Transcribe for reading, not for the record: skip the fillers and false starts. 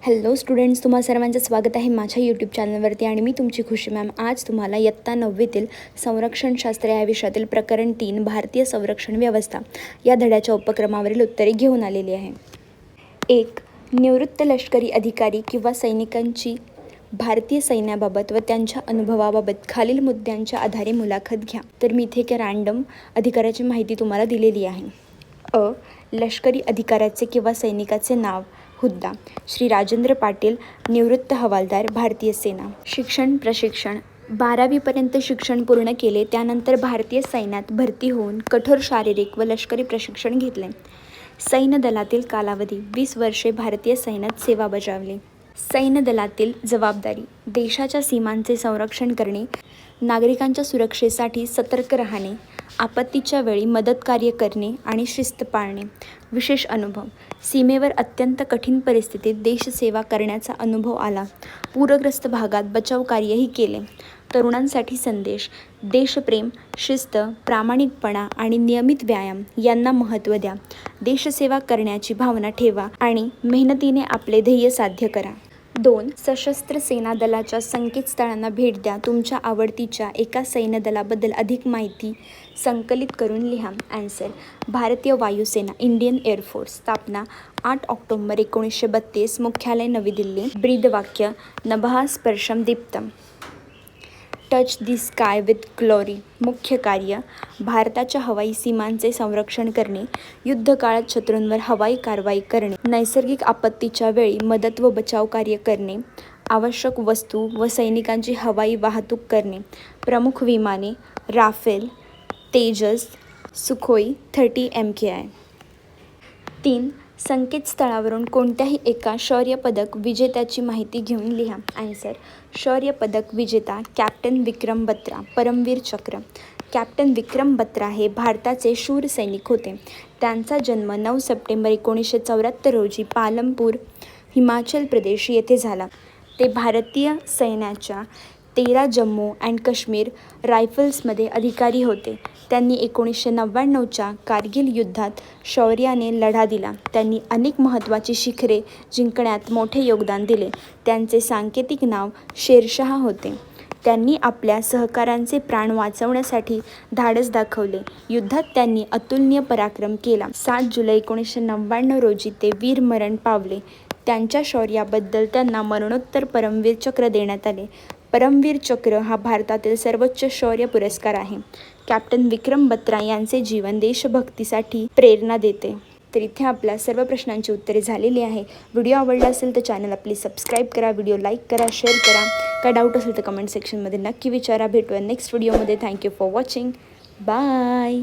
Hello students, तुम्हा सर्वांचं स्वागत आहे माझ्या यूट्यूब चॅनलवरती आणि मी तुमची खुशी मॅम. आज तुम्हाला इयत्ता 9वीतील संरक्षणशास्त्र या विषयातील प्रकरण 3 भारतीय संरक्षण व्यवस्था या धड्याच्या उपक्रमावरील उत्तरे घेऊन आलेली आहे. 1. निवृत्त लष्करी अधिकारी किंवा सैनिकांची भारतीय सैन्याबाबत व त्यांच्या अनुभवाबाबत खालील मुद्द्यांच्या आधारे मुलाखत घ्या. तर मी इथे एक रँडम अधिकाऱ्याची माहिती तुम्हाला दिलेली आहे. अ. लष्करी अधिकाऱ्याचे किंवा सैनिकाचे नाव, हुद्दा: श्री राजेंद्र पाटील, निवृत्त हवालदार, भारतीय सेना. शिक्षण प्रशिक्षण: 12वीपर्यंत शिक्षण पूर्ण केले. त्यानंतर भारतीय सैन्यात भरती होऊन कठोर शारीरिक व लष्करी प्रशिक्षण घेतले. सैन्य दलातील कालावधी: 20 वर्षे भारतीय सैन्यात सेवा बजावली. सैन्य दलातील जबाबदारी: देशाच्या सीमांचे संरक्षण करणे, नागरिकांच्या सुरक्षेसाठी सतर्क राहणे, आपत्तीच्या वेळी मदतकार्य करणे आणि शिस्त पाळणे. विशेष अनुभव: सीमेवर अत्यंत कठीण परिस्थितीत देशसेवा करण्याचा अनुभव आला. पूरग्रस्त भागात बचावकार्यही केले. तरुणांसाठी संदेश: देशप्रेम, शिस्त, प्रामाणिकपणा आणि नियमित व्यायाम यांना महत्त्व द्या. देशसेवा करण्याची भावना ठेवा आणि मेहनतीने आपले ध्येय साध्य करा. 2. सशस्त्र सेना दलाच्या संकेतस्थळांना भेट द्या. तुमच्या आवडतीच्या एका सैन्य दलाबद्दल अधिक माहिती संकलित करून लिहा. ॲन्सर: भारतीय वायुसेना, इंडियन एअरफोर्स. स्थापना: 8 ऑक्टोबर 1932. मुख्यालय: नवी दिल्ली. ब्रीदवाक्य: नभः स्पर्शम दीप्तम. Touch the sky with glory. मुख्य कार्य: भारताच्या हवाई सीमांचे संरक्षण करणे, युद्धकाळात शत्रूंवर हवाई कारवाई करणे, नैसर्गिक आपत्तीच्या वेळी मदत व बचाव कार्य करणे, आवश्यक वस्तू व सैनिकांची हवाई वाहतूक करणे. प्रमुख विमाने: राफेल, तेजस, सुखोई 30 MKI. 3. संकेतस्थळावरून कोणत्याही एका शौर्य पदक विजेत्याची माहिती घेऊन लिहा. ॲन्सर: शौर्य पदक विजेता कॅप्टन विक्रम बत्रा, परमवीर चक्र. कॅप्टन विक्रम बत्रा हे भारताचे शूर सैनिक होते. त्यांचा जन्म 9 सप्टेंबर 1974 रोजी पालमपूर, हिमाचल प्रदेश येथे झाला. ते भारतीय सैन्याच्या 13 जम्मू अँड काश्मीर रायफल्समध्ये अधिकारी होते. त्यांनी 1999च्या कारगिल युद्धात शौर्याने लढा दिला. त्यांनी अनेक महत्त्वाची शिखरे जिंकण्यात मोठे योगदान दिले. त्यांचे सांकेतिक नाव शेरशाह होते. त्यांनी आपल्या सहकाऱ्यांचे प्राण वाचवण्यासाठी धाडस दाखवले. युद्धात त्यांनी अतुलनीय पराक्रम केला. 7 जुलै 1999 रोजी ते वीरमरण पावले. त्यांच्या शौर्याबद्दल त्यांना मरणोत्तर परमवीर चक्र देण्यात आले. परमवीर चक्र हा भारतातील सर्वोच्च शौर्य पुरस्कार आहे. कॅप्टन विक्रम बत्रा यांचे जीवन देशभक्तीसाठी प्रेरणा देते. तर इथे आपल्या सर्व प्रश्नांची उत्तरे झालेली आहे. व्हिडिओ आवडला असेल तर चॅनलला प्लीज सबस्क्राईब करा, व्हिडिओ लाईक करा, शेअर करा. काय डाऊट असेल तर कमेंट सेक्शनमध्ये नक्की विचारा. भेटूया नेक्स्ट व्हिडिओमध्ये. Thank you for watching. बाय.